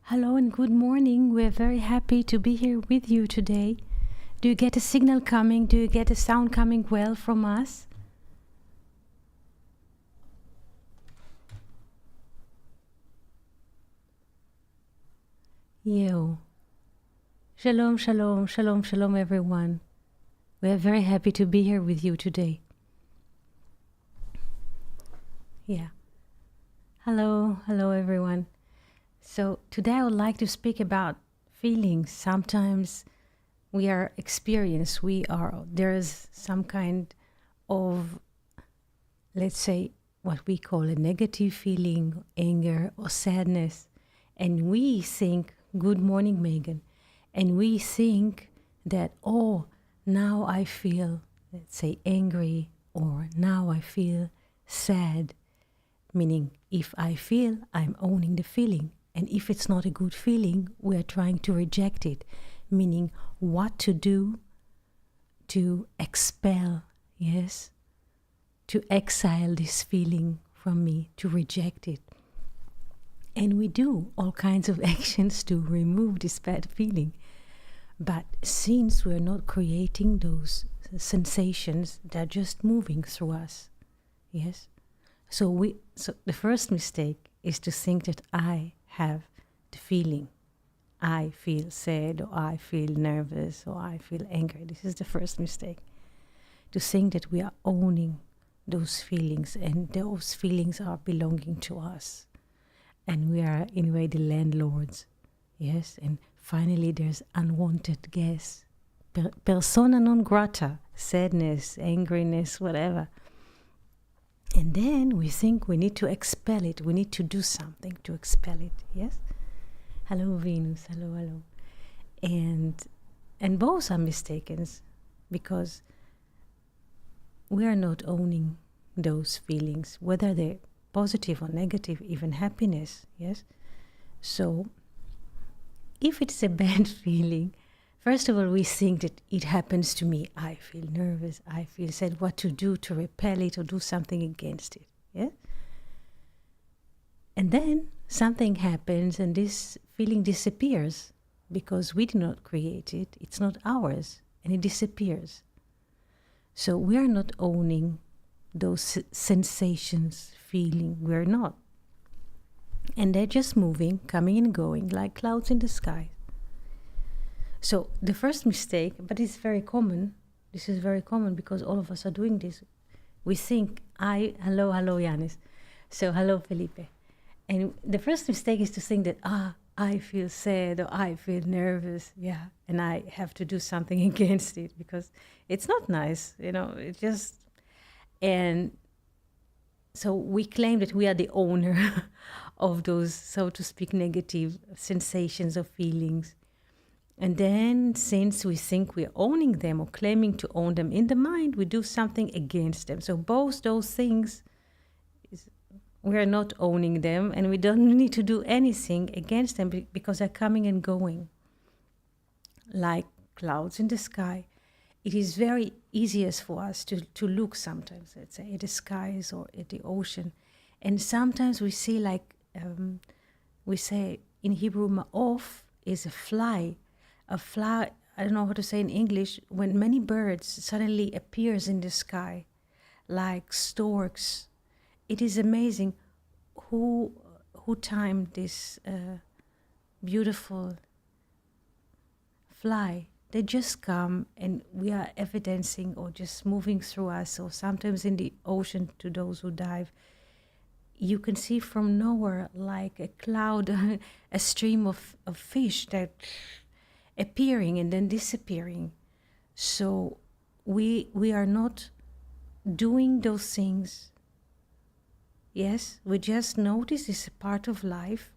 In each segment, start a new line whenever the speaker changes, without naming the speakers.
Hello and good morning. We're very happy to be here with you today. Do you get a signal coming? Do you get a sound coming well from us? Yo. Shalom, shalom, shalom, shalom, everyone. We're very happy to be here with you today. Yeah. Hello, hello, everyone. So today I would like to speak about feelings. Sometimes we are experienced, there's some kind of, let's say, what we call a negative feeling, anger or sadness. And we think, good morning, Megan. And we think that, oh, now I feel, let's say, angry, or now I feel sad. Meaning, if I feel, I'm owning the feeling. And if it's not a good feeling, we're trying to reject it. Meaning, what to do to expel, yes, to exile this feeling from me, to reject it. And we do all kinds of actions to remove this bad feeling. But since we're not creating those sensations, they're just moving through us, yes? So the first mistake is to think that I have the feeling. I feel sad, or I feel nervous, or I feel angry. This is the first mistake. To think that we are owning those feelings, and those feelings are belonging to us. And we are, in a way, the landlords. Yes, and finally there's unwanted guests. Persona non grata, sadness, angriness, whatever. And then we think we need to expel it. We need to do something to expel it. Yes? Hello, Venus. Hello, hello. And both are mistaken, because we are not owning those feelings, whether they're positive or negative, even happiness. Yes? So if it's a bad feeling, first of all, we think that it happens to me. I feel nervous. I feel sad. What to do to repel it or do something against it. Yeah? And then something happens and this feeling disappears because we did not create it. It's not ours, and it disappears. So we are not owning those sensations, feeling. We're not. And they're just moving, coming and going like clouds in the sky. So the first mistake, but it's very common. This is very common because all of us are doing this. We think, hello, Yanis. So hello, Felipe. And the first mistake is to think that, I feel sad or I feel nervous. Yeah. And I have to do something against it because it's not nice. It just, and so we claim that we are the owner of those, so to speak, negative sensations or feelings. And then, since we think we're owning them or claiming to own them in the mind, we do something against them. So both those things, we are not owning them, and we don't need to do anything against them because they're coming and going like clouds in the sky. It is very easiest for us to look sometimes, let's say, at the skies or at the ocean. And sometimes we see, like, we say in Hebrew, ma'of is a fly. A fly, I don't know how to say in English, when many birds suddenly appears in the sky, like storks. It is amazing who timed this beautiful fly. They just come and we are evidencing or just moving through us, or sometimes in the ocean to those who dive. You can see from nowhere, like a cloud, a stream of fish that appearing and then disappearing. So we are not doing those things. Yes, we just notice it's a part of life.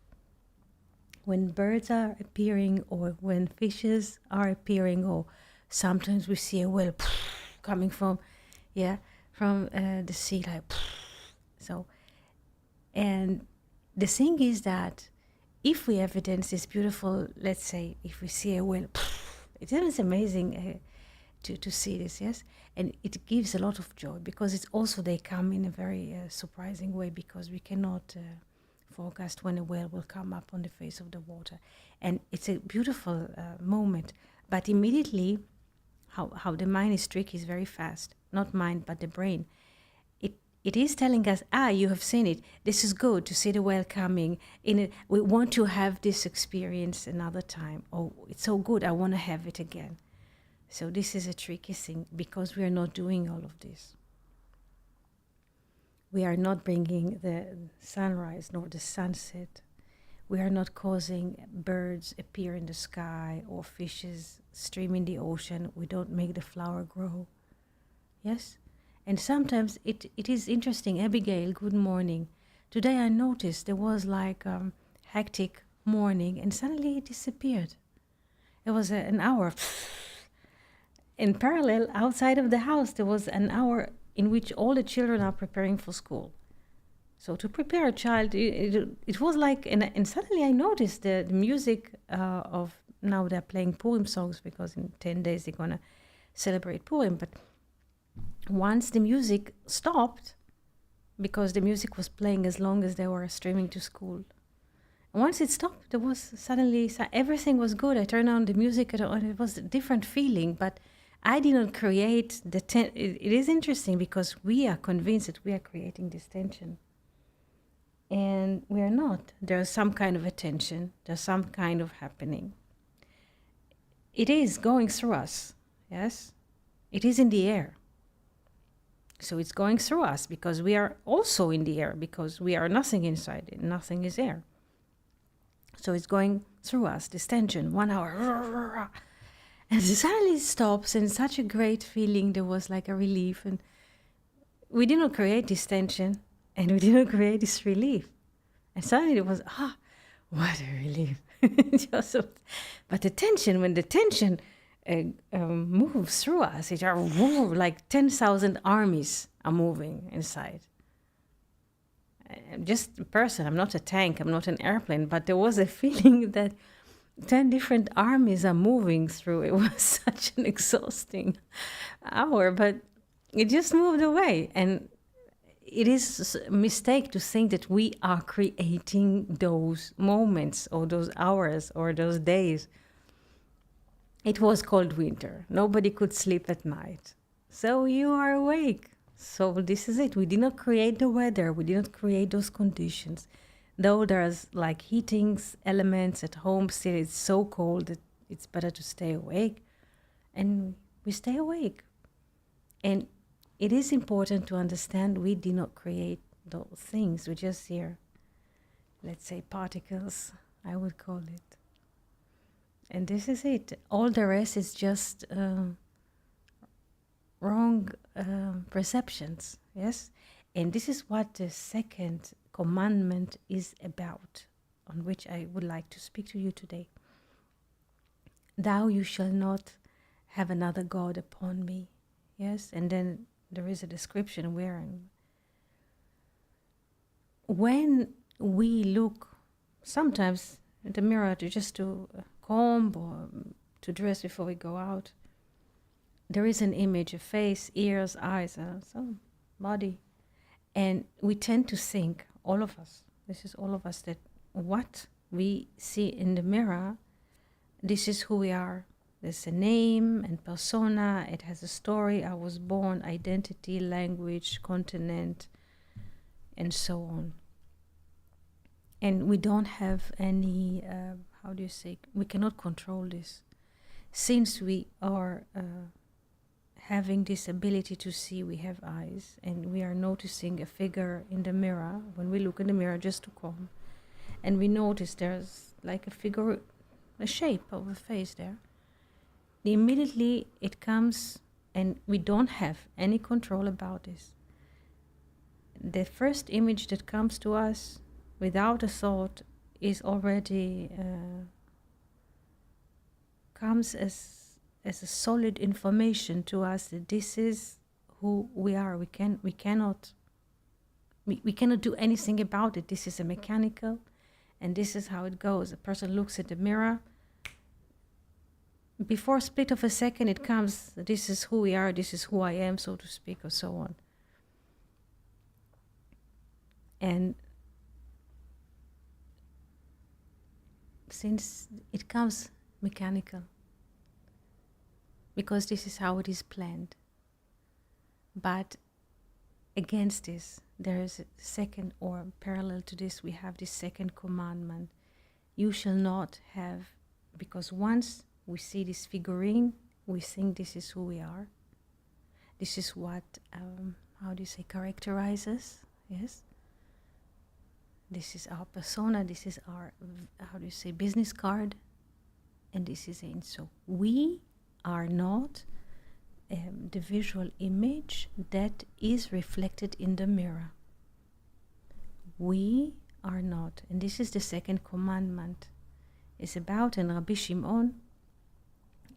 When birds are appearing, or when fishes are appearing, or sometimes we see a whale coming from the sea, like so. And the thing is that if we evidence this beautiful, let's say, if we see a whale, it is amazing to see this, yes? And it gives a lot of joy because it's also, they come in a very surprising way because we cannot forecast when a whale will come up on the face of the water. And it's a beautiful moment. But immediately, how the mind is tricky is very fast. Not mind, but the brain. It is telling us, you have seen it. This is good to see the whale coming. We want to have this experience another time. Oh, it's so good. I want to have it again. So this is a tricky thing because we are not doing all of this. We are not bringing the sunrise nor the sunset. We are not causing birds appear in the sky or fishes stream in the ocean. We don't make the flower grow. Yes? And sometimes it is interesting. Abigail, good morning. Today I noticed there was like hectic morning and suddenly it disappeared. It was an hour. In parallel, outside of the house, there was an hour in which all the children are preparing for school. So to prepare a child, it was like, and suddenly I noticed the music of, now they're playing Purim songs because in 10 days they're going to celebrate Purim. But once the music stopped, because the music was playing as long as they were streaming to school. And once it stopped, there was suddenly, everything was good. I turned on the music and it was a different feeling, but I did not create the it is interesting because we are convinced that we are creating this tension. And we are not. There's some kind of a tension. There's some kind of happening. It is going through us, yes? It is in the air. So it's going through us because we are also in the air, because we are nothing inside it, nothing is air. So it's going through us, this tension, 1 hour. And suddenly it stops, and such a great feeling. There was like a relief. And we did not create this tension, and we did not create this relief. And suddenly it was, what a relief. But the tension, when the tension moves through us, it are like 10,000 armies are moving inside. I'm just a person. I'm not a tank. I'm not an airplane. But there was a feeling that 10 different armies are moving through. It was such an exhausting hour, but it just moved away. And it is a mistake to think that we are creating those moments or those hours or those days. It was cold winter. Nobody could sleep at night. So you are awake. So this is it. We did not create the weather. We did not create those conditions. Though there's like heating elements at home, still it's so cold that it's better to stay awake. And we stay awake. And it is important to understand we did not create those things. We just hear, let's say, particles, I would call it. And this is it. All the rest is just wrong perceptions, yes? And this is what the second commandment is about, on which I would like to speak to you today. Thou you shall not have another God upon me, yes? And then there is a description wherein when we look sometimes in the mirror to comb or to dress before we go out, there is an image, a face, ears, eyes, some body. And we tend to think, all of us, this is all of us, that what we see in the mirror, this is who we are. There's a name and persona, it has a story, I was born, identity, language, continent, and so on. And we don't have any, we cannot control this. Since we are having this ability to see, we have eyes, and we are noticing a figure in the mirror, when we look in the mirror just to comb, and we notice there's like a figure, a shape of a face there. Immediately it comes, and we don't have any control about this. The first image that comes to us without a thought is already comes as a solid information to us that this is who we are. We cannot do anything about it. This is a mechanical, and this is how it goes. A person looks at the mirror. Before a split of a second, it comes, this is who we are, this is who I am, so to speak, or so on. And since it comes mechanical, because this is how it is planned. But against this, there is a second, or parallel to this, we have this second commandment. You shall not have, because once we see this figurine, we think this is who we are. This is what, how do you say, characterizes, yes? This is our persona, this is our, how do you say, business card, and this is it. So we are not the visual image that is reflected in the mirror. We are not, and this is the second commandment. It's about, and Rabbi Shimon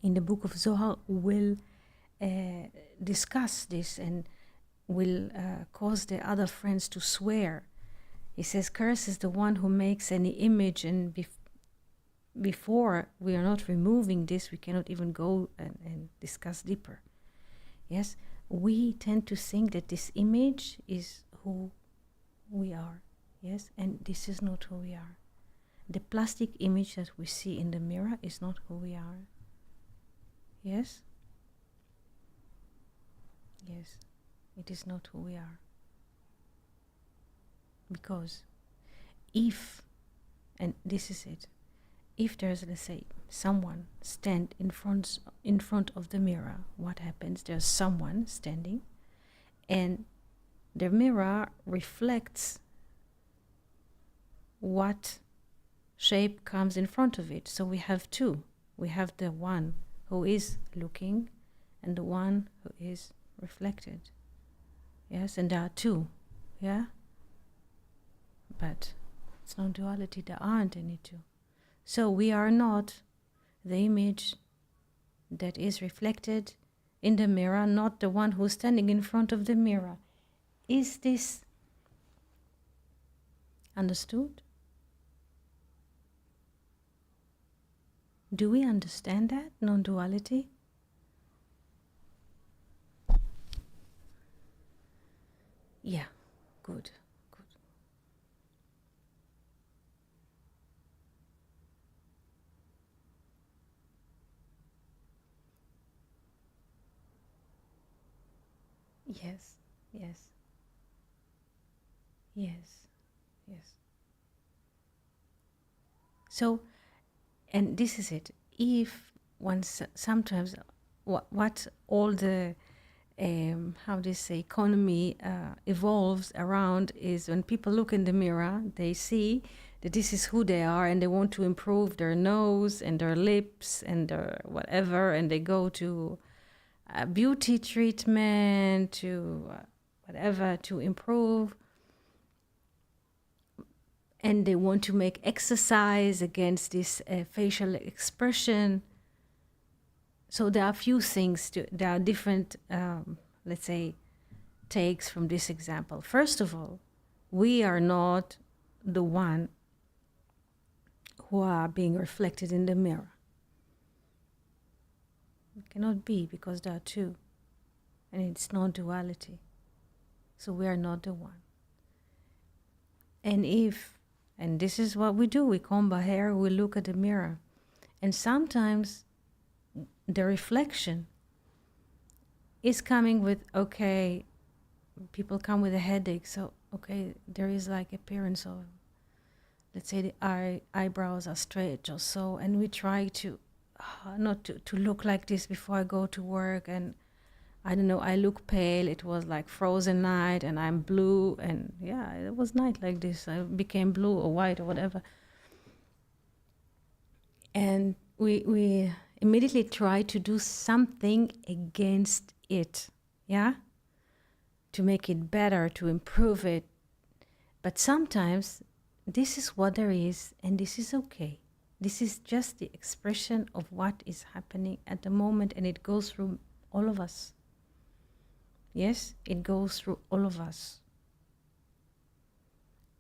in the book of Zohar will discuss this and will cause the other friends to swear. He says, curse is the one who makes any image, and before we are not removing this, we cannot even go and discuss deeper. Yes, we tend to think that this image is who we are. Yes, and this is not who we are. The plastic image that we see in the mirror is not who we are. Yes? Yes, it is not who we are. Because if, and this is it, if there's, let's say, someone stand in front of the mirror, what happens? There's someone standing, and the mirror reflects what shape comes in front of it. So we have two. We have the one who is looking and the one who is reflected. Yes, and there are two. Yeah? But it's not duality. There aren't any two. So we are not the image that is reflected in the mirror, not the one who's standing in front of the mirror. Is this understood? Do we understand that non-duality? Yeah, good. Yes, yes, yes, yes. So, and this is it. If once sometimes what all the how do you say, economy evolves around is when people look in the mirror, they see that this is who they are, and they want to improve their nose and their lips and their whatever, and they go to a beauty treatment, to whatever, to improve. And they want to make exercise against this facial expression. So there are a few things, there are different, let's say, takes from this example. First of all, we are not the one who are being reflected in the mirror. It cannot be, because there are two, and it's not duality. So we are not the one. And and this is what we do, we comb our hair, we look at the mirror, and sometimes the reflection is coming with, okay, people come with a headache, so okay, there is like appearance of, let's say, the eyebrows are straight or so, and we try to not to look like this before I go to work, and I don't know, I look pale, it was like frozen night, and I'm blue, and yeah, it was night like this, I became blue or white or whatever. And we immediately try to do something against it, yeah? To make it better, to improve it. But sometimes this is what there is, and this is okay. This is just the expression of what is happening at the moment, and it goes through all of us. Yes, it goes through all of us.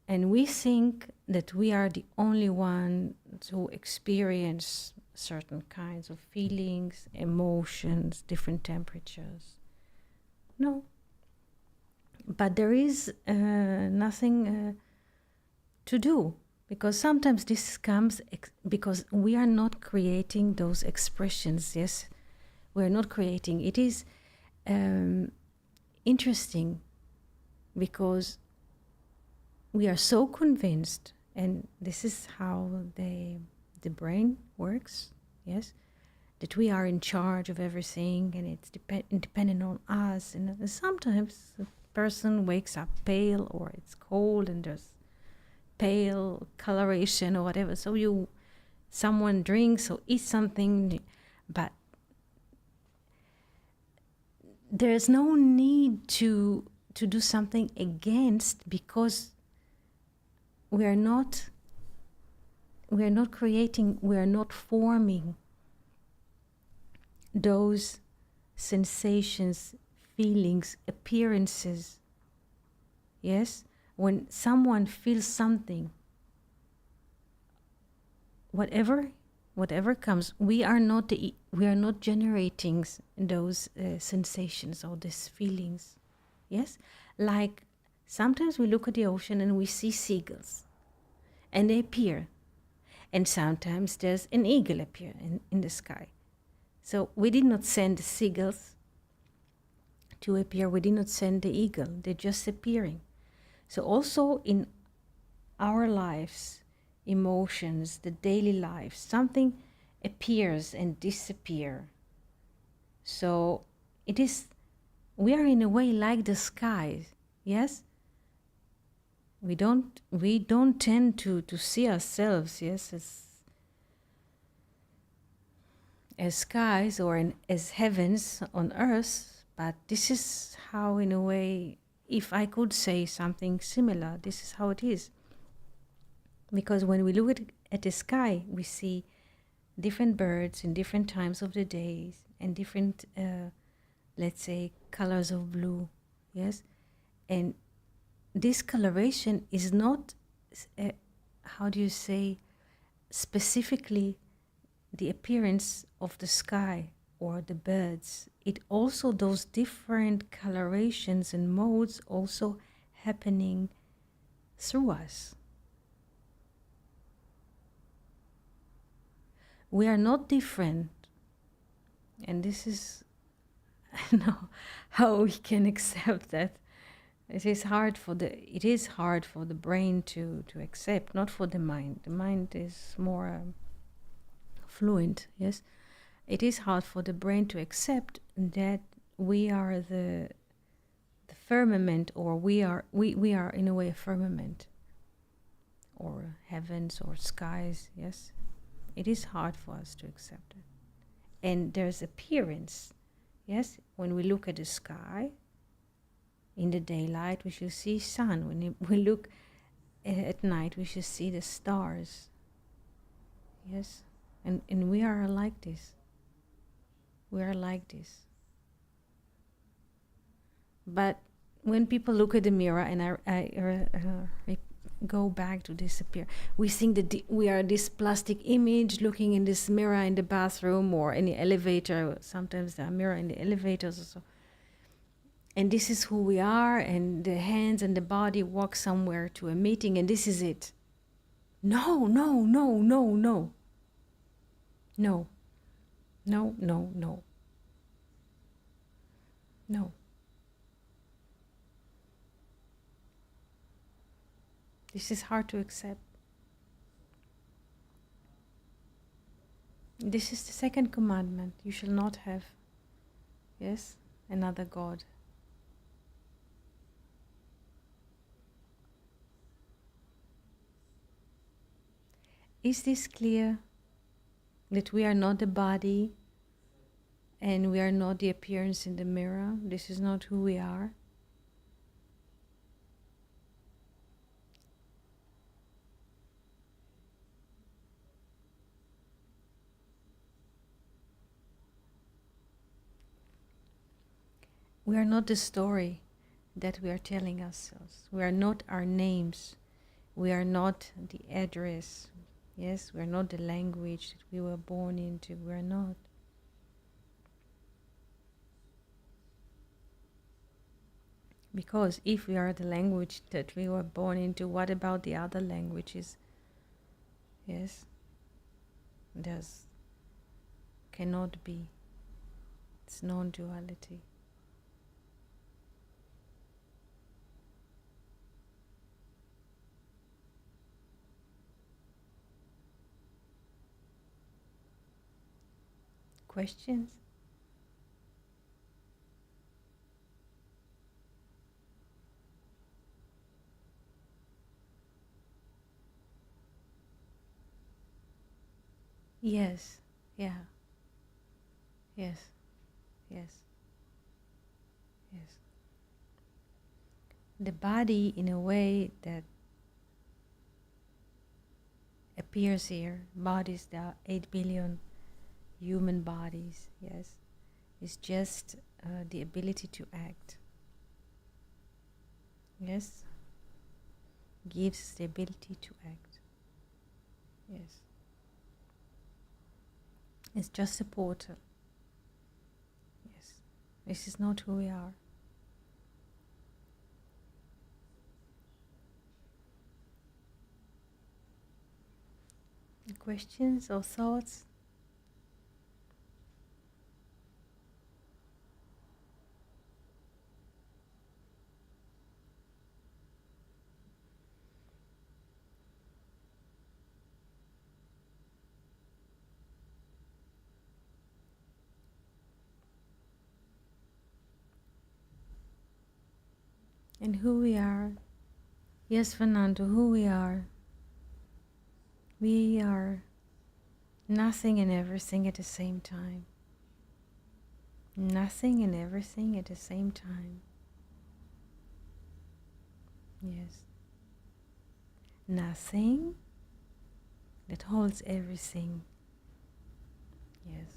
And we think that we are the only ones who experience certain kinds of feelings, emotions, different temperatures. No. But there is nothing to do. Because sometimes this comes because we are not creating those expressions. Yes, we are not creating. It is interesting because we are so convinced, and this is how the brain works, yes, that we are in charge of everything and it's dependent on us. And sometimes a person wakes up pale, or it's cold and there's pale coloration or whatever. So someone drinks or eats something, but there's no need to do something against, because we are not creating, we are not forming those sensations, feelings, appearances. Yes, when someone feels something, whatever comes, we are not generating those sensations or these feelings. Yes, like sometimes we look at the ocean and we see seagulls, and they appear, and sometimes there's an eagle appear in the sky. So we did not send the seagulls to appear. We did not send the eagle. They're just appearing. So also in our lives, emotions, the daily life, something appears and disappears. So we are in a way like the sky. Yes, we don't tend to see ourselves, yes, as skies or as heavens on earth, but this is how, in a way, if I could say something similar, this is how it is. Because when we look at the sky, we see different birds in different times of the day and different, let's say, colors of blue, yes? And this coloration is not, how do you say, specifically the appearance of the sky or the birds. It also, those different colorations and modes also happening through us. We are not different, and this is, I don't know how we can accept that. It is hard for the brain to accept, not for the mind. The mind is more fluent, yes. It is hard for the brain to accept that we are the firmament, or we are in a way a firmament, or heavens or skies, yes. It is hard for us to accept it. And there's appearance, yes. When we look at the sky, in the daylight we should see sun. When we look at night, we should see the stars, yes. And we are like this. We are like this. But when people look at the mirror, and I go back to disappear, we think that we are this plastic image looking in this mirror in the bathroom or in the elevator. Sometimes there are mirrors in the elevators or so. And this is who we are, and the hands and the body walk somewhere to a meeting, and this is it. No, no, no, no, no. No. No, no, no. No. This is hard to accept. This is the second commandment. You shall not have, yes, another God. Is this clear? That we are not the body and we are not the appearance in the mirror. This is not who we are. We are not the story that we are telling ourselves. We are not our names. We are not the address. Yes, we are not the language that we were born into. We are not. Because if we are the language that we were born into, what about the other languages? Yes, there's cannot be. It's non-duality. Questions? Yes. Yeah. Yes. Yes. Yes. The body, in a way that appears here, bodies, there are 8 billion human bodies, yes, is just the ability to act. Yes, gives the ability to act. Yes, it's just a portal. Yes, this is not who we are. Questions or thoughts? And who we are? Yes, Fernando, who we are? We are nothing and everything at the same time. Nothing and everything at the same time. Yes. Nothing that holds everything. Yes.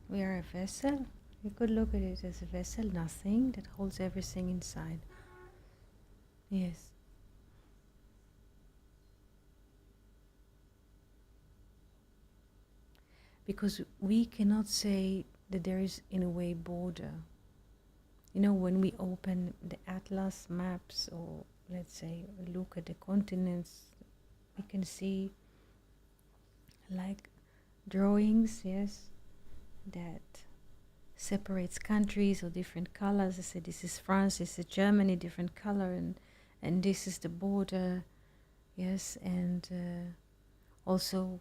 We are a vessel. You could look at it as a vessel, nothing that holds everything inside. Yes. Because we cannot say that there is, in a way, border. You know, when we open the atlas maps, or let's say look at the continents, we can see like drawings, yes, that separates countries or different colors. I say this is France, this is Germany, different color, and this is the border, yes, and also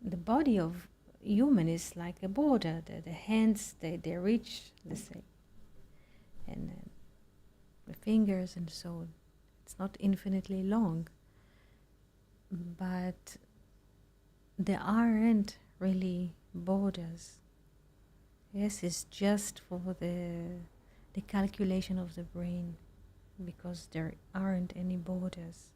the body of human is like a border. The hands, they reach, let's say, and the fingers and so on. It's not infinitely long, but there aren't really borders. Yes, it's just for the calculation of the brain, because there aren't any borders.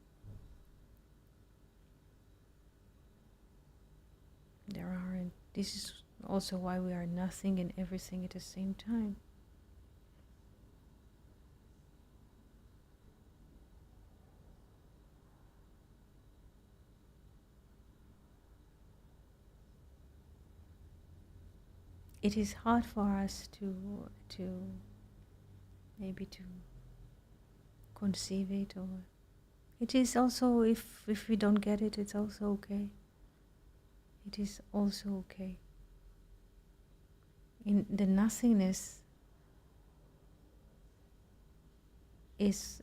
There aren't. This is also why we are nothing and everything at the same time. It is hard for us to maybe to conceive it, or it is also, if we don't get it, it's also okay. It is also okay. In the nothingness is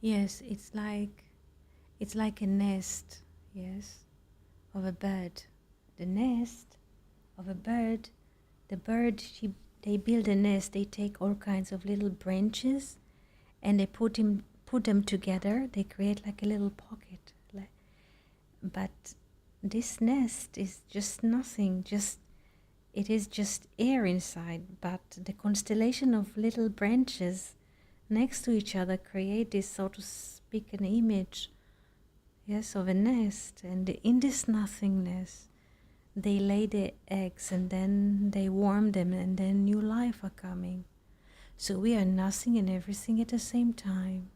yes, it's like a nest, yes, of a bird. The nest of a bird, the bird, they build a nest, they take all kinds of little branches and they put them together, they create like a little pocket. But this nest is just nothing, it is just air inside, but the constellation of little branches next to each other create this, so to speak, an image, yes, of a nest. And in this nothingness, they lay the eggs and then they warm them and then new life are coming. So we are nothing and everything at the same time.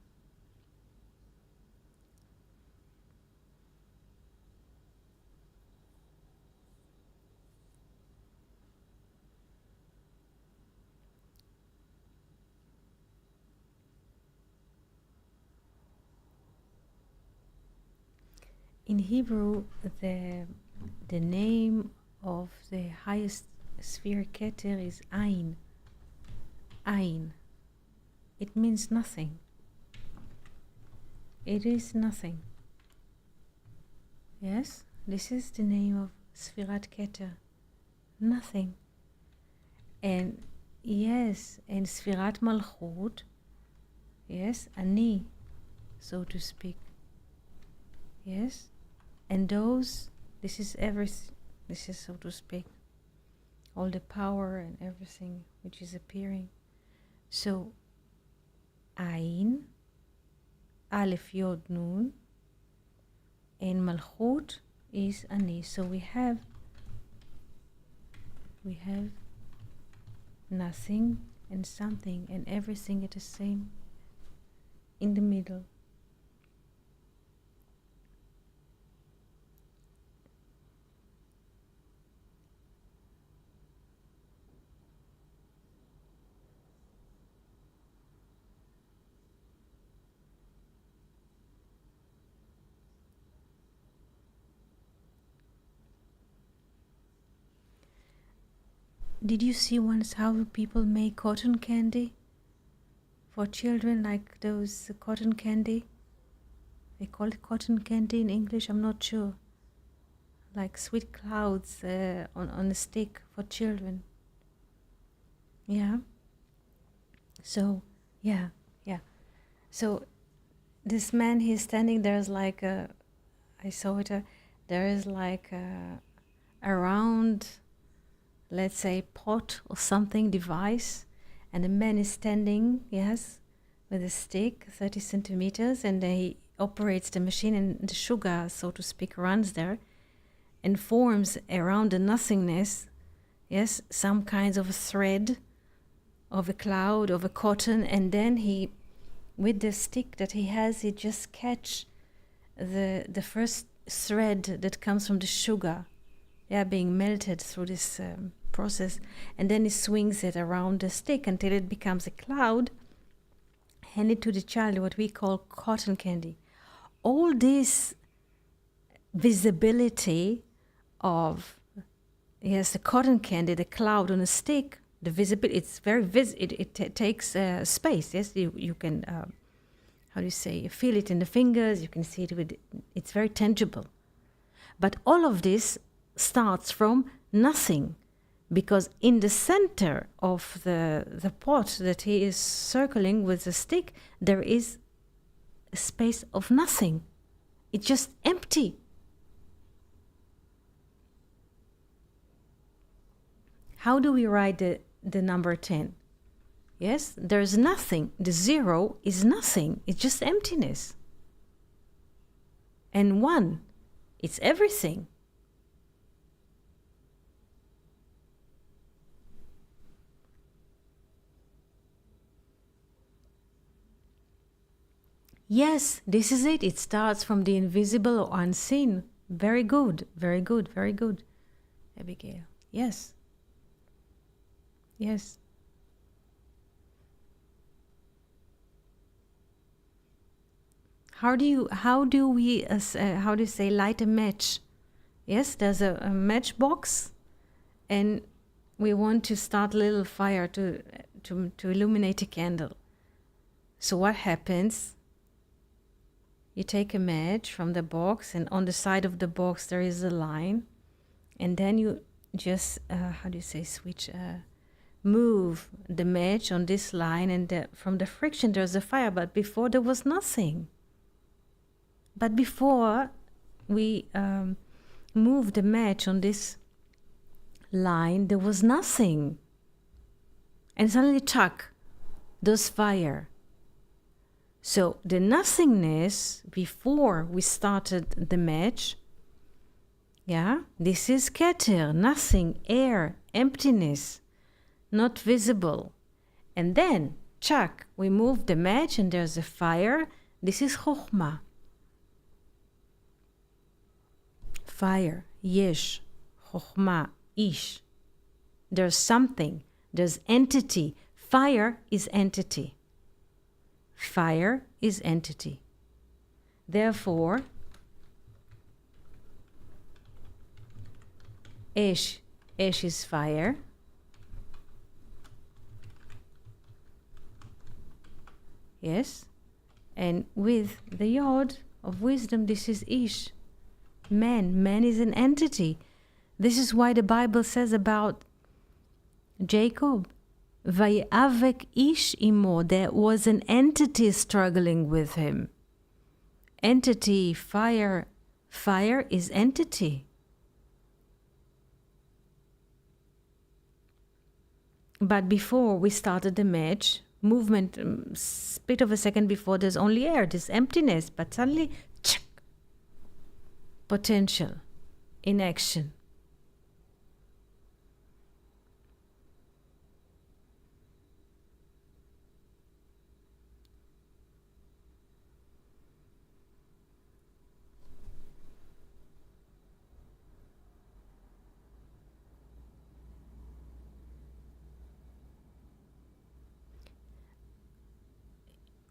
In Hebrew, the name of the highest sphere Keter is Ein. Ein. It means nothing. It is nothing. Yes, this is the name of Sfirat Keter. Nothing. And yes, and Sfirat Malchut, yes, Ani, so to speak. Yes, and this is everything, this is, so to speak, all the power and everything which is appearing. So, Ein, Aleph Yod Nun, and Malchut is Ani. So we have nothing and something and everything at the same, in the middle. Did you see once how people make cotton candy for children, like those cotton candy? They call it cotton candy in English, I'm not sure. Like sweet clouds on a stick for children. Yeah. So, yeah. So, this man, he's standing, there's like I saw it, there is like a round, let's say, pot or something, device, and the man is standing, yes, with a stick, 30 centimeters, and he operates the machine, and the sugar, so to speak, runs there and forms around the nothingness, yes, some kinds of a thread of a cloud, of a cotton, and then he, with the stick that he has, he just catch the first thread that comes from the sugar, being melted through this process, and then he swings it around the stick until it becomes a cloud, hand it to the child, what we call cotton candy. All this visibility of, yes, the cotton candy, the cloud on a stick, the visibility, it's very it takes space, yes, you can, how do you say, feel it in the fingers, you can see it with, it's very tangible. But all of this starts from nothing, because in the center of the pot that he is circling with the stick, there is a space of nothing. It's just empty. How do we write the number 10? Yes, there's nothing. The 0 is nothing. It's just emptiness. And 1, it's everything. Yes, this is it. It starts from the invisible or unseen. Very good, very good, very good, Abigail. Yes. Yes. How do you say, light a match? Yes, there's a matchbox, and we want to start a little fire to illuminate a candle. So what happens? You take a match from the box, and on the side of the box there is a line, and then you just move the match on this line, and from the friction there's a fire. But before there was nothing. But before we move the match on this line, there was nothing, and suddenly, chuck, there's fire. So the nothingness before we started the match, this is Keter, nothing, air, emptiness, not visible. And then, chuck, we move the match and there's a fire. This is Chokhmah. Fire, Yesh, Chokhmah, Ish. There's something, there's entity. Fire is entity. Fire is entity. Therefore, Esh. Esh is fire. Yes. And with the yod of wisdom, this is Ish. Man. Man is an entity. This is why the Bible says about Jacob, Vayavek ish imo, there was an entity struggling with him. Entity, fire. Fire is entity. But before we started the match, movement, split of a second before, there's only air, there's emptiness, but suddenly, tsk, potential in action.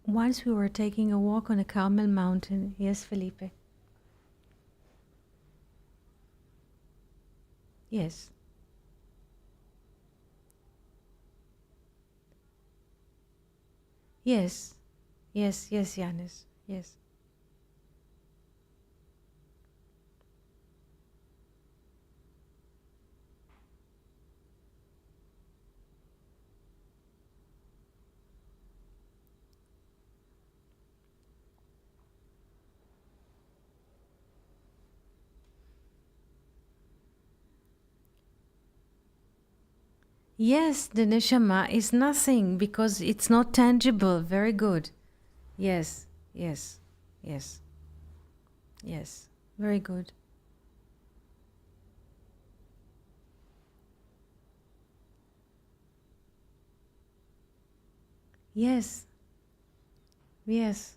Once we were taking a walk on a Carmel mountain. Yes, Felipe? Yes. Yes. Yes, yes, Yanis. Yes. Yes, the neshama is nothing because it's not tangible. Very good. Yes, yes, yes, yes. Very good. Yes, yes.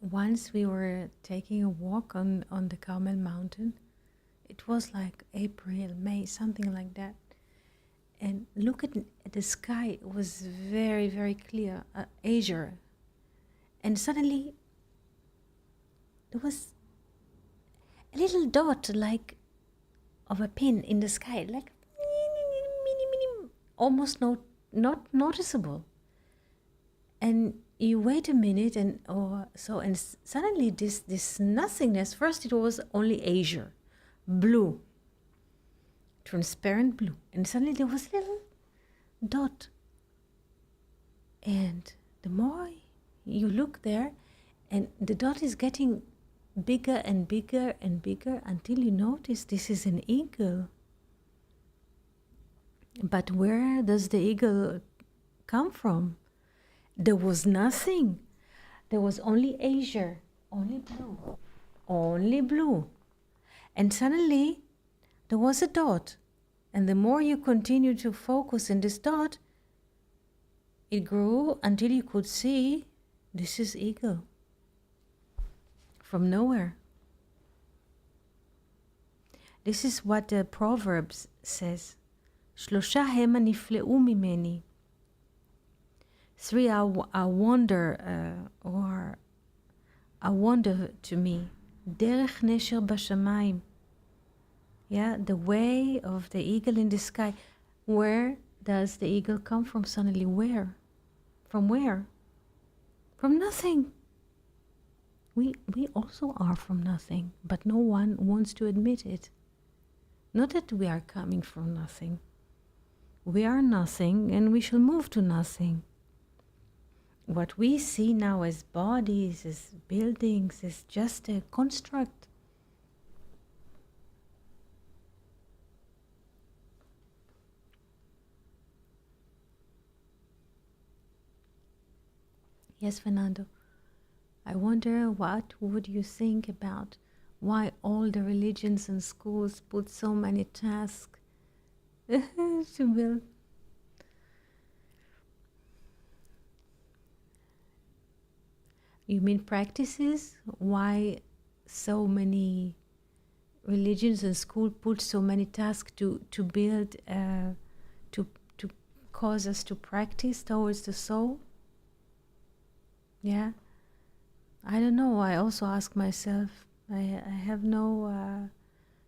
Once we were taking a walk on the Carmel mountain. It was like April, May, something like that. And look at the sky. It was very, very clear, azure. And suddenly there was a little dot like of a pin in the sky, like almost not noticeable. And you wait a minute and suddenly this nothingness. First it was only azure, blue, transparent blue, and suddenly there was a little dot. And the more you look there, and the dot is getting bigger and bigger and bigger until you notice this is an eagle. But where does the eagle come from? There was nothing. There was only azure, only blue, only blue. And suddenly there was a dot. And the more you continue to focus in this dot, it grew until you could see this is eagle. From nowhere. This is what the Proverbs says. Shlosha hema nifleu mimeni. Three are wonder or a wonder to me. Derech nesher bashamayim. Yeah, the way of the eagle in the sky. Where does the eagle come from suddenly? Where? From where? From nothing. We also are from nothing, but no one wants to admit it. Not that we are coming from nothing. We are nothing and we shall move to nothing. What we see now as bodies, as buildings, is just a construct. Yes, Fernando. I wonder what would you think about why all the religions and schools put so many tasks to build. You mean practices? Why so many religions and schools put so many tasks to build cause us to practice towards the soul? Yeah, I don't know. I also ask myself. I have no,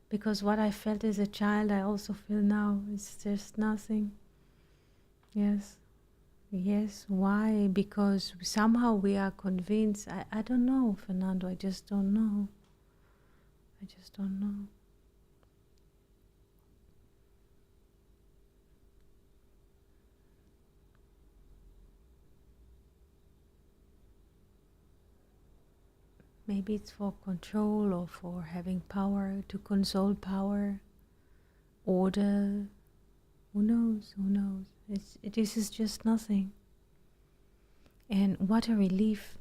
because what I felt as a child, I also feel now. It's just nothing. Yes. Yes. Why? Because somehow we are convinced. I don't know, Fernando. I just don't know. I just don't know. Maybe it's for control or for having power, to console power, order. Who knows? Who knows? This is just nothing. And what a relief,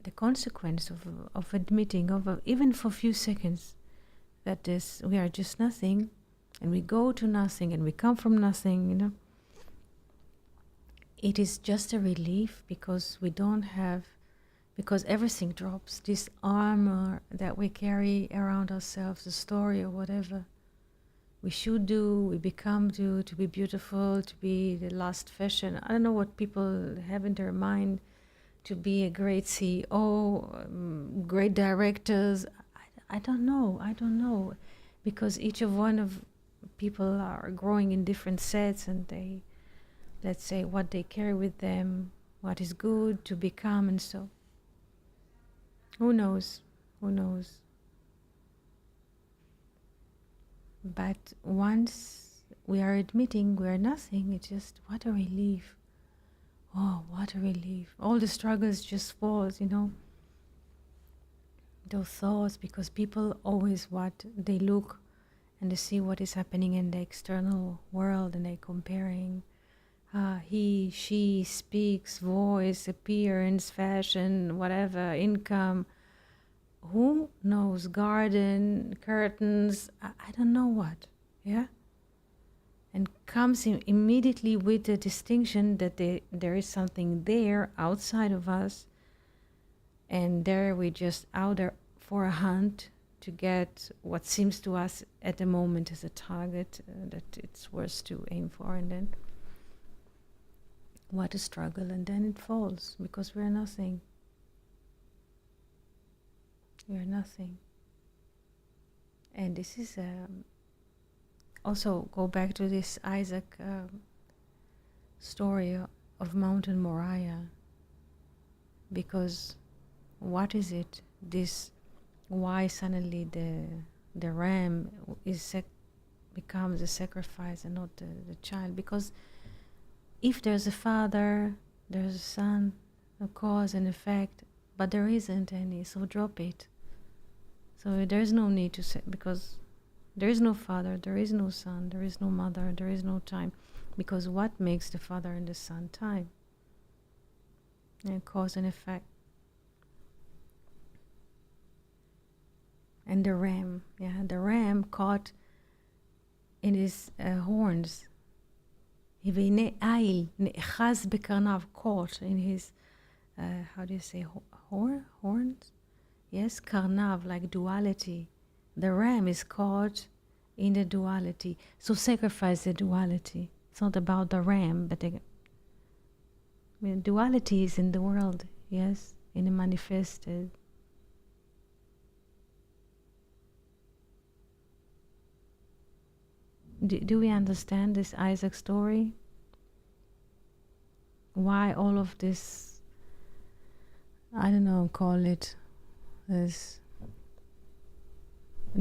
the consequence of admitting, even for a few seconds, that we are just nothing, and we go to nothing, and we come from nothing, It is just a relief because we don't have, because everything drops, this armor that we carry around ourselves, the story or whatever we should do, we become to be beautiful, to be the last fashion. I don't know what people have in their mind, to be a great CEO, great directors. I don't know, because each of one of people are growing in different sets, and they, let's say, what they carry with them, what is good to become, and so. Who knows? Who knows? But once we are admitting we are nothing, it's just, what a relief. Oh, what a relief. All the struggles just falls, those thoughts, because people always they look and they see what is happening in the external world, and they're comparing he, she speaks, voice, appearance, fashion, whatever, income, who knows, garden, curtains, I don't know what, yeah? And comes immediately with the distinction that there is something there outside of us, and there we just out there for a hunt to get what seems to us at the moment as a target that it's worth to aim for, and then what a struggle, and then it falls because we're nothing. We're nothing. And this is also go back to this Isaac story of Mountain Moriah, because what is it? Why suddenly the ram becomes a sacrifice and not the child? Because if there's a father, there's a son, a cause and effect, but there isn't any, so drop it. So there's no need to say, because there is no father, there is no son, there is no mother, there is no time. Because what makes the father and the son? Time. And cause and effect. And the ram caught in his horns. Caught in his, how do you say, horns? Yes, karnav, like duality. The ram is caught in the duality. So sacrifice the duality. It's not about the ram, but duality is in the world, yes, in the manifested. Do we understand this Isaac story? Why all of this, I don't know, call it this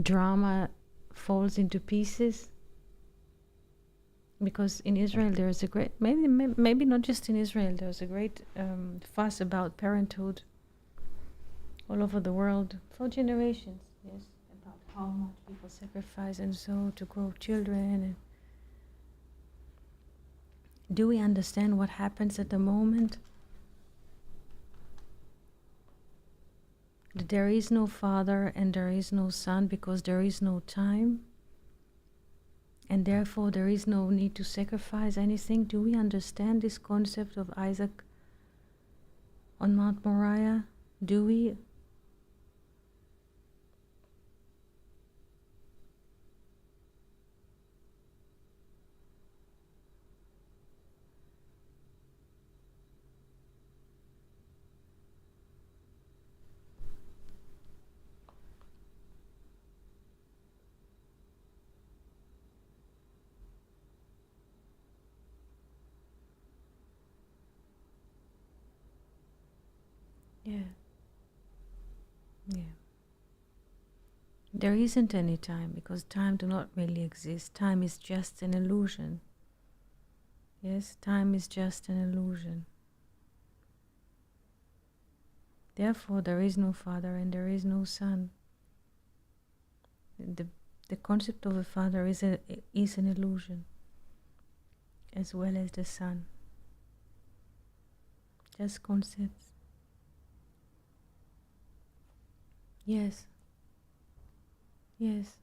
drama falls into pieces? Because in Israel there's a great, maybe not just in Israel, there's a great fuss about parenthood all over the world for generations, yes, about how much people sacrifice and so to grow children. And do we understand what happens at the moment? That there is no father and there is no son because there is no time, and therefore there is no need to sacrifice anything. Do we understand this concept of Isaac on Mount Moriah? Do we? Yeah. Yeah. There isn't any time, because time do not really exist. Time is just an illusion. Yes, time is just an illusion. Therefore, there is no father and there is no son. The concept of a father is an illusion, as well as the son. Just concepts. Yes. Yes.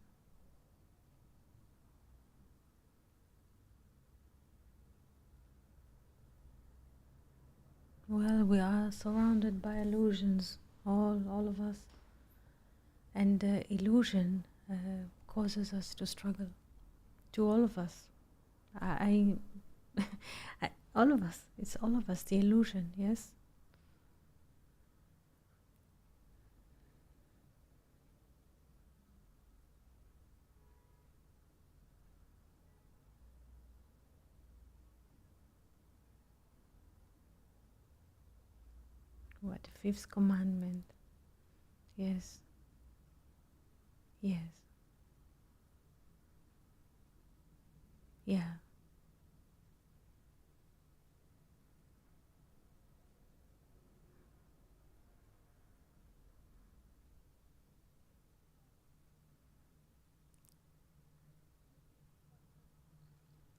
Well, we are surrounded by illusions, all of us. And the illusion causes us to struggle. To all of us. All of us. It's all of us, the illusion, yes? What, the fifth commandment? Yes. Yes. Yeah.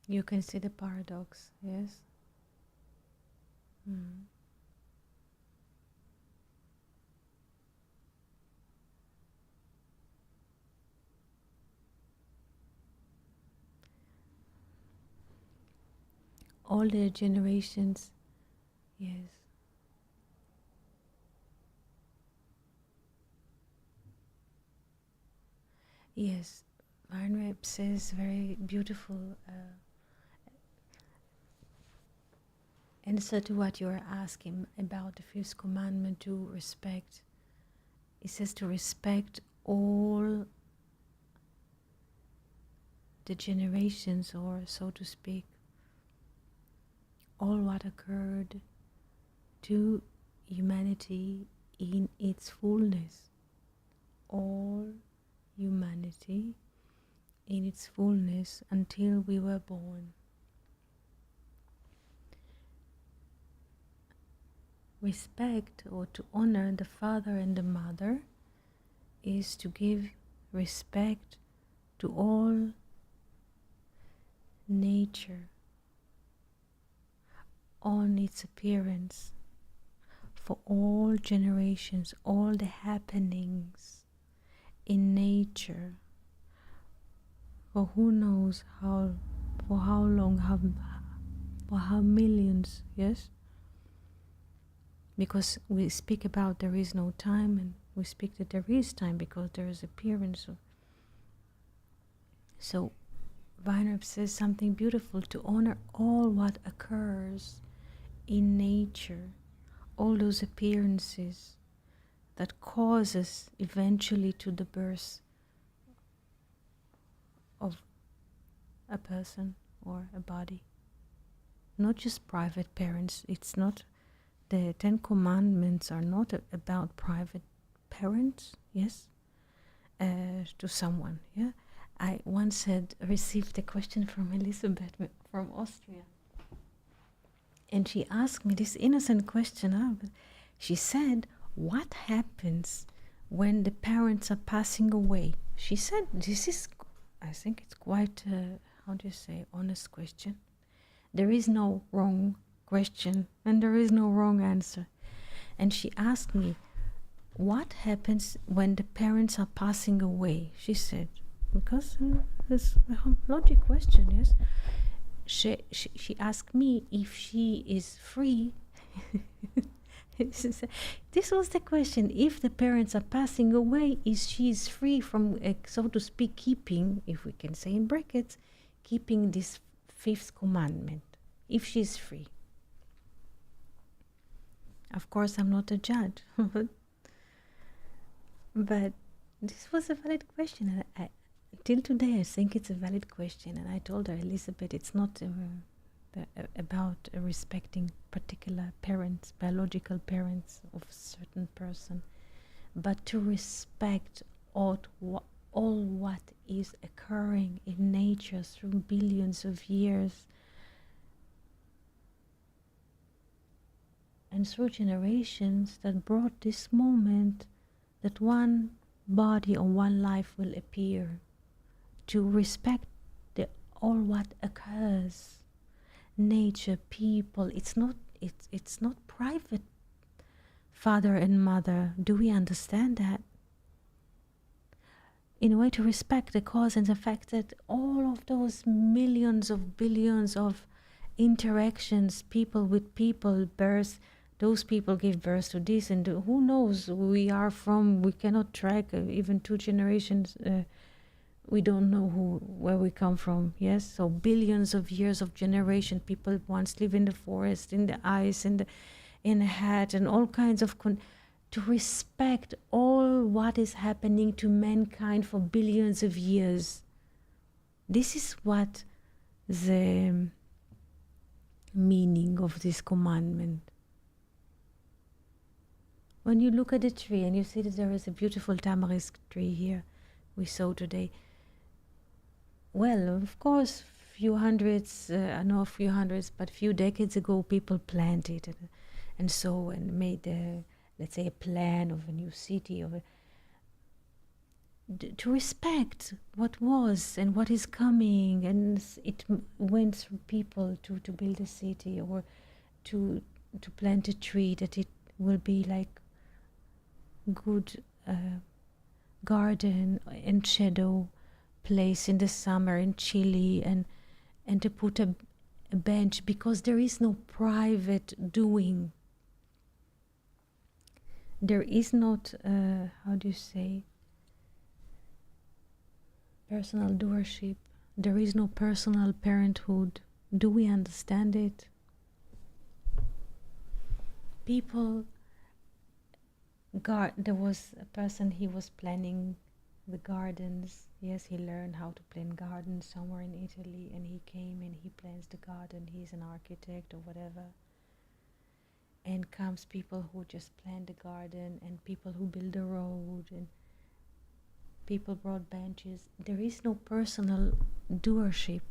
You can see the paradox, yes? Mm. All the generations, yes. Yes, Weinreb says very beautiful answer to what you are asking about the fifth commandment, to respect. He says to respect all the generations, or so to speak, all what occurred to humanity in its fullness. All humanity in its fullness until we were born. Respect, or to honor the father and the mother, is to give respect to all nature on its appearance, for all generations, all the happenings in nature, for who knows how, for how long, for how millions, yes? Because we speak about there is no time, and we speak that there is time because there is appearance. So Weinreb says something beautiful, to honor all what occurs in nature, all those appearances that causes eventually to the birth of a person or a body. Not just private parents. It's not, the 10 Commandments are not about private parents, yes, to someone, yeah. I once had received a question from Elizabeth from Austria. And she asked me this innocent question. But she said, what happens when the parents are passing away? She said, this is, I think it's quite, how do you say, honest question. There is no wrong question and there is no wrong answer. And she asked me, what happens when the parents are passing away? She said, because it's a logic question, yes? She asked me if she is free. This was the question. If the parents are passing away, is she is free from, so to speak, keeping, if we can say in brackets, keeping this fifth commandment, if she is free. Of course, I'm not a judge, but this was a valid question. And till today, I think it's a valid question. And I told her, Elizabeth, it's not about respecting particular parents, biological parents of a certain person, but to respect all what is occurring in nature through billions of years and through generations that brought this moment that one body or one life will appear, to respect all what occurs, nature, people. It's not private, father and mother. Do we understand that? In a way, to respect the cause and effect that all of those millions of billions of interactions, people with people, births, those people give birth to this, and who knows, we cannot track even 2 generations. We don't know where we come from. Yes, so billions of years of generation. People once live in the forest, in the ice, in a hat, and all kinds of to respect all what is happening to mankind for billions of years. This is what the meaning of this commandment. When you look at the tree and you see that there is a beautiful tamarisk tree here we saw today, well, of course, few hundreds, but few decades ago, people planted and made, let's say, a plan of a new city, to respect what was and what is coming, and it went through people to build a city or to plant a tree that it will be like good garden and shadow place in the summer in Chile, and to put a bench, because there is no private doing. There is not, how do you say, personal doership. There is no personal parenthood. Do we understand it? People, there was a person, he was planning the gardens. Yes, he learned how to plan gardens somewhere in Italy, and he came and he plans the garden. He's an architect or whatever. And comes people who just plan the garden, and people who build the road, and people brought benches. There is no personal doership.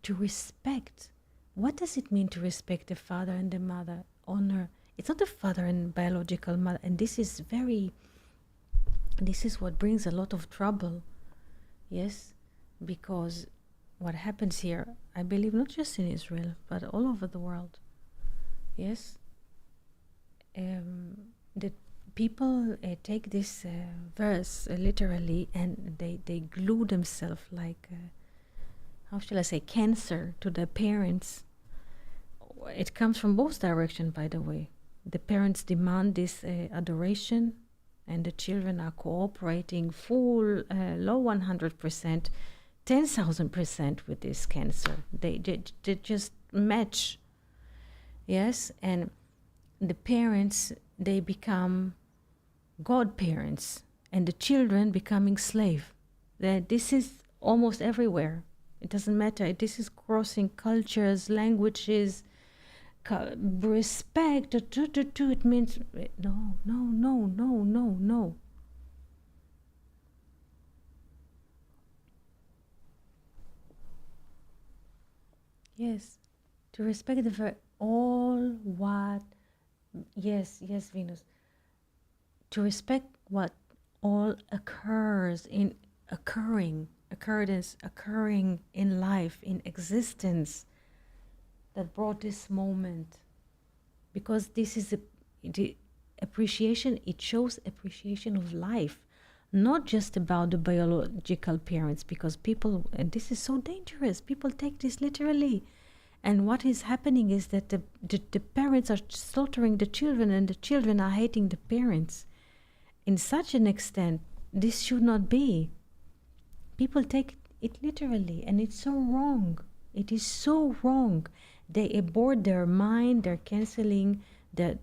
To respect. What does it mean to respect the father and the mother? Honor. It's not the father and biological mother, and this is what brings a lot of trouble. Yes, because what happens here, I believe, not just in Israel, but all over the world. Yes, the people take this verse literally, and they glue themselves like, how shall I say, cancer to their parents. It comes from both directions, by the way. The parents demand this adoration, and the children are cooperating full, low 100%, 10,000% with this cancer. They just match. Yes, and the parents, they become godparents, and the children becoming slave. This is almost everywhere. It doesn't matter. This is crossing cultures, languages, respect. It means no. Yes, to respect all what. Yes, Venus. To respect what all occurs in occurring in life, in existence, that brought this moment, because this is the appreciation. It shows appreciation of life, not just about the biological parents, because people, and this is so dangerous, people take this literally, and what is happening is that the parents are slaughtering the children, and the children are hating the parents in such an extent. This should not be. People take it literally, and it's so wrong. It is so wrong. They abort their mind, they're canceling the.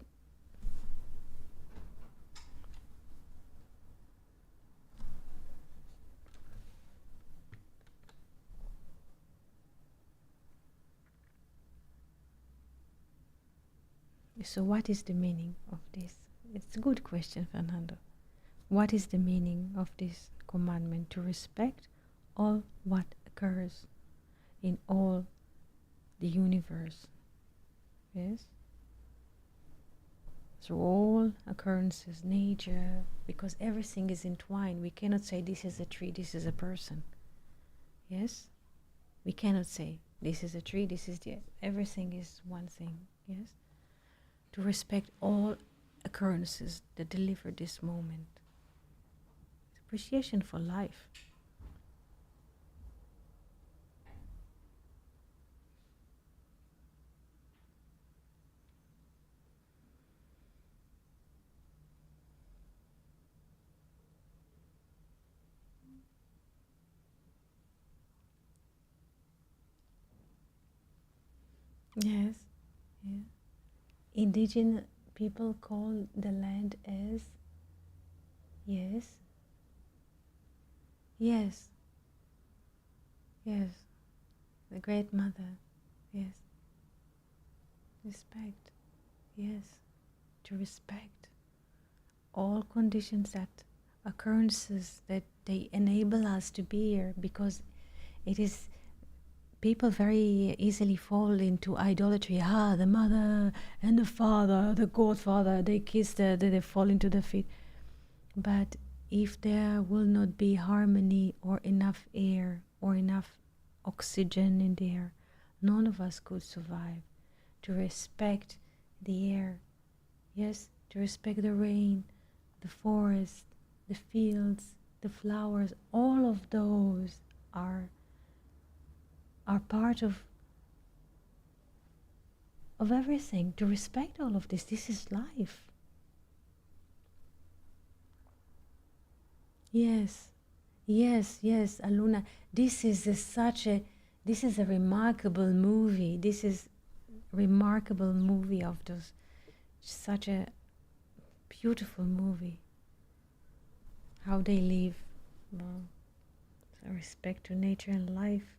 So what is the meaning of this? It's a good question, Fernando. What is the meaning of this commandment? To respect all what occurs in all the universe. Yes? So all occurrences, nature, because everything is entwined. We cannot say this is a tree, this is a person. Yes? We cannot say this is a tree, this is the... Everything is one thing. Yes? To respect all occurrences that deliver this moment. Appreciation for life. Yes. Yeah. Indigenous people call the land as... Yes. Yes. Yes. The Great Mother. Yes. Respect. Yes. To respect all conditions, that occurrences that they enable us to be here, because it is... People very easily fall into idolatry. The mother and the father, the godfather, they kiss, they fall into the feet. But if there will not be harmony or enough air or enough oxygen in the air, none of us could survive. To respect the air, yes, to respect the rain, the forest, the fields, the flowers, all of those are part of everything. To respect all of this is life. Yes, yes, yes, Aluna. This is a remarkable movie. This is remarkable movie of those. Such a beautiful movie. How they live. Well, respect to nature and life.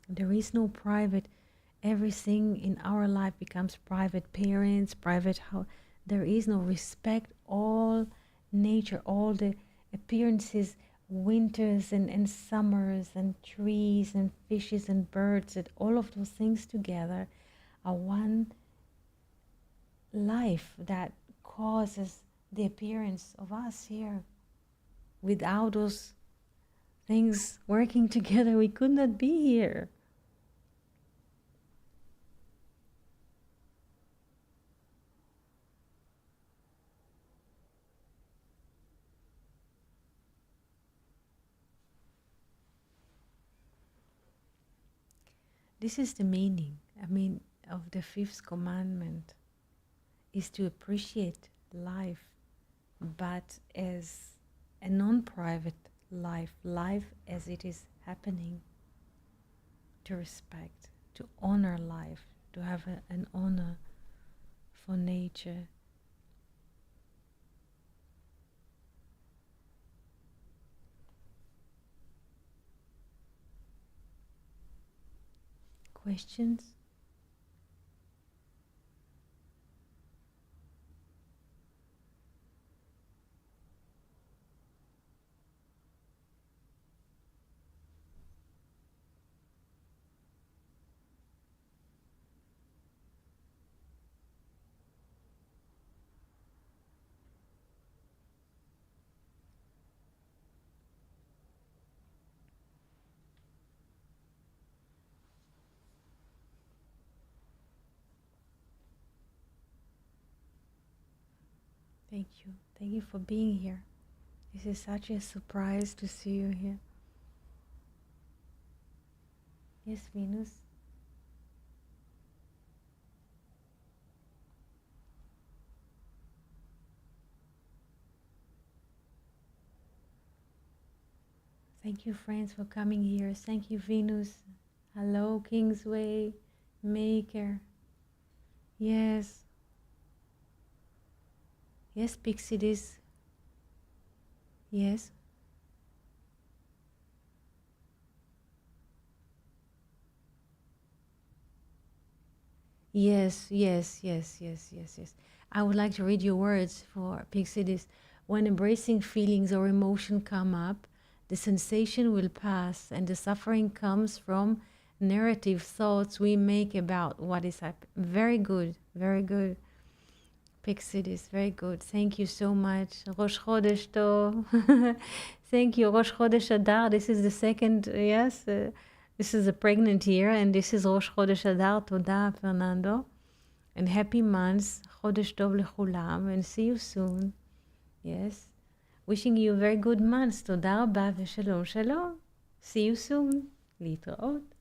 There is no private. Everything in our life becomes private. Parents, private house. There is no respect. All nature, all the appearances, winters and summers and trees and fishes and birds, and all of those things together are one life that causes the appearance of us here. Without those things working together, we could not be here. This is the meaning, of the fifth commandment, is to appreciate life, but as a non-private life, life as it is happening, to respect, to honor life, to have an honor for nature. Questions? Thank you. Thank you for being here. This is such a surprise to see you here. Yes, Venus? Thank you, friends, for coming here. Thank you, Venus. Hello, Kingsway, Maker. Yes. Yes, Pixidis. Yes. Yes, yes, yes, yes, yes, yes. I would like to read your words for Pixidis. When embracing feelings or emotion come up, the sensation will pass and the suffering comes from narrative thoughts we make about what is happening. Very good, very good. Pixidis, very good. Thank you so much. Rosh Chodesh Tov. Thank you, Rosh Chodesh Adar. This is the second, yes, this is a pregnant year, and this is Rosh Chodesh Adar. Toda, Fernando. And happy months. Chodesh Tov לכולם, and see you soon. Yes. Wishing you very good months. תודה רבה ושלום שלום. See you soon. להתראות.